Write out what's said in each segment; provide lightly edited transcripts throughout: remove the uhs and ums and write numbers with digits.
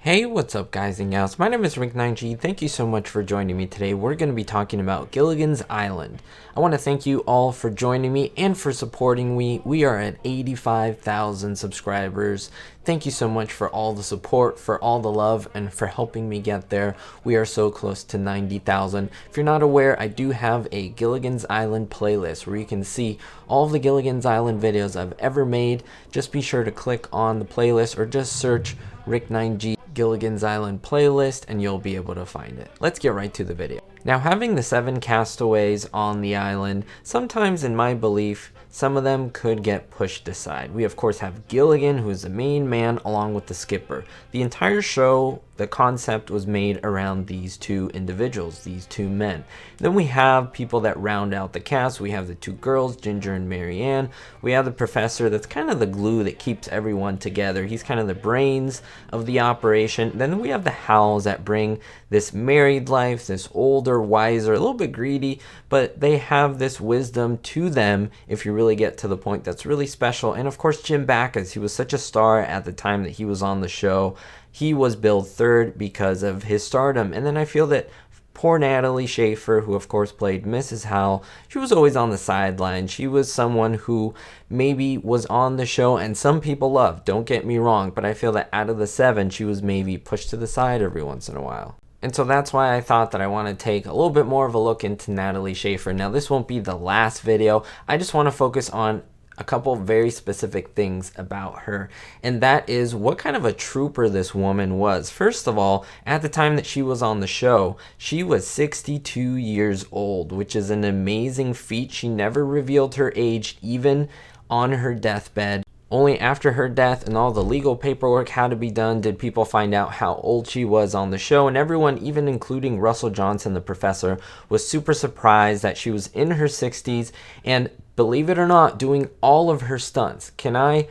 Hey, what's up guys and gals? My name is Rick9G. Thank you so much for joining me today. We're going to be talking about Gilligan's Island. I want to thank you all for joining me and for supporting me. We are at 85,000 subscribers. Thank you so much for all the support, for all the love, and for helping me get there. We are so close to 90,000. If you're not aware, I do have a Gilligan's Island playlist where you can see all of the Gilligan's Island videos I've ever made. Just be sure to click on the playlist or just search Rick9G Gilligan's Island playlist and you'll be able to find it. Let's get right to the video. Now, having the 7 castaways on the island, sometimes in my belief, some of them could get pushed aside. We of course have Gilligan, who is the main man, along with the skipper. The entire show, the concept was made around these two individuals, these two men. Then we have people that round out the cast. We have the 2 girls, Ginger and Marianne. We have the professor that's kind of the glue that keeps everyone together. He's kind of the brains of the operation. Then we have the Howells that bring this married life, this older, wiser, a little bit greedy, but they have this wisdom to them if you really get to the point that's really special. And of course, Jim Backus, he was such a star at the time that he was on the show. He was billed third because of his stardom. And then I feel that poor Natalie Schafer, who of course played Mrs. Howell, she was always on the sideline. She was someone who maybe was on the show and some people loved, don't get me wrong, but I feel that out of the 7, she was maybe pushed to the side every once in a while. And so that's why I thought that I want to take a little bit more of a look into Natalie Schafer. Now, this won't be the last video. I just want to focus on a couple very specific things about her, and that is what kind of a trooper this woman was. First of all, at the time that she was on the show, she was 62 years old, which is an amazing feat. She never revealed her age, even on her deathbed. Only after her death and all the legal paperwork had to be done did people find out how old she was on the show, and everyone, even including Russell Johnson, the professor, was super surprised that she was in her 60s and, believe it or not, doing all of her stunts. Can I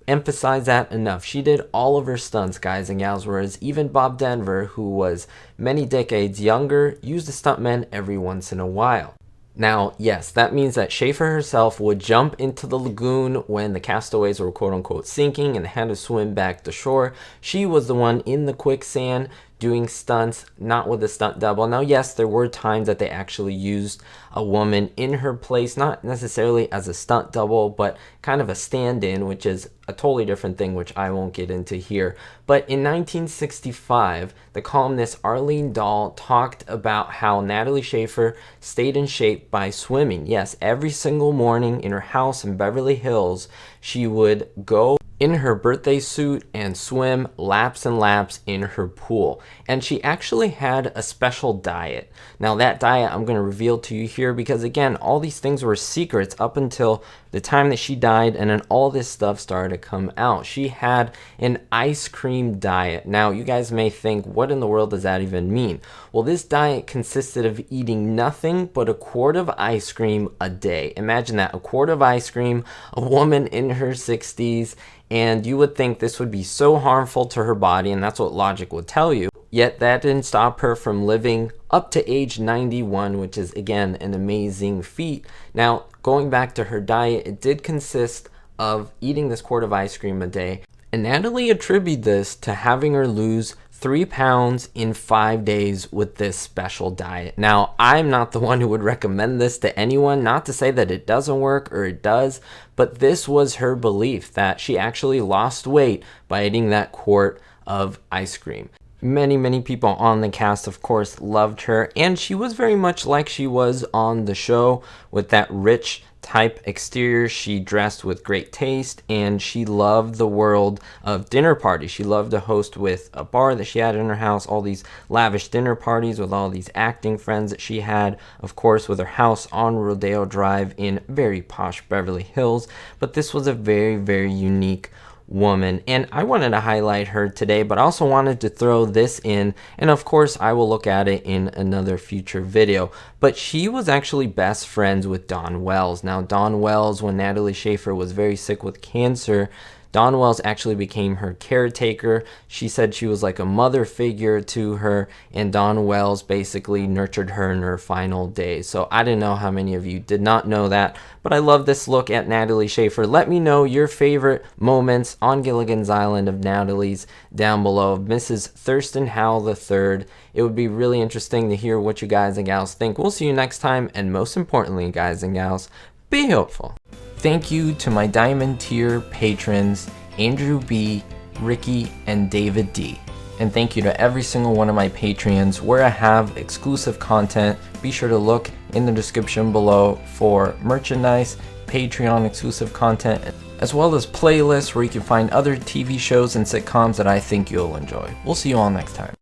emphasize that enough? She did all of her stunts, guys and gals, whereas even Bob Denver, who was many decades younger, used a stuntman every once in a while. Now, yes, that means that Schafer herself would jump into the lagoon when the castaways were quote-unquote sinking and had to swim back to shore. She was the one in the quicksand doing stunts, not with a stunt double. Now, yes, there were times that they actually used a woman in her place, not necessarily as a stunt double, but kind of a stand-in, which is a totally different thing, which I won't get into here. But in 1965, the columnist Arlene Dahl talked about how Natalie Schafer stayed in shape by swimming. Yes, every single morning in her house in Beverly Hills, she would go in her birthday suit and swim laps and laps in her pool. And she actually had a special diet. Now, that diet I'm going to reveal to you here because, again, all these things were secrets up until the time that she died, and then all this stuff started to come out. She had an ice cream diet. Now, you guys may think, what in the world does that even mean? Well, this diet consisted of eating nothing but a quart of ice cream a day. Imagine that, a quart of ice cream, a woman in her 60s, and you would think this would be so harmful to her body, and that's what logic would tell you. Yet that didn't stop her from living up to age 91, which is, again, an amazing feat. Now, going back to her diet, it did consist of eating this quart of ice cream a day. And Natalie attributed this to having her lose 3 pounds in 5 days with this special diet. Now, I'm not the one who would recommend this to anyone, not to say that it doesn't work or it does, but this was her belief, that she actually lost weight by eating that quart of ice cream. Many people on the cast, of course, loved her, and she was very much like she was on the show, with that rich type exterior. She dressed with great taste, and she loved the world of dinner parties. She loved to host with a bar that she had in her house, all these lavish dinner parties with all these acting friends that she had, of course, with her house on Rodeo Drive in very posh Beverly Hills. But this was a very unique woman, and I wanted to highlight her today, but I also wanted to throw this in, and of course I will look at it in another future video. But she was actually best friends with Dawn Wells. Now, Dawn Wells, when Natalie Schafer was very sick with cancer, Dawn Wells actually became her caretaker. She said she was like a mother figure to her, and Dawn Wells basically nurtured her in her final days. So I didn't know how many of you did not know that, but I love this look at Natalie Schafer. Let me know your favorite moments on Gilligan's Island of Natalie's down below. Mrs. Thurston Howell III. It would be really interesting to hear what you guys and gals think. We'll see you next time, and most importantly, guys and gals, be hopeful. Thank you to my Diamond Tier patrons, Andrew B., Ricky, and David D. And thank you to every single one of my Patreons where I have exclusive content. Be sure to look in the description below for merchandise, Patreon exclusive content, as well as playlists where you can find other TV shows and sitcoms that I think you'll enjoy. We'll see you all next time.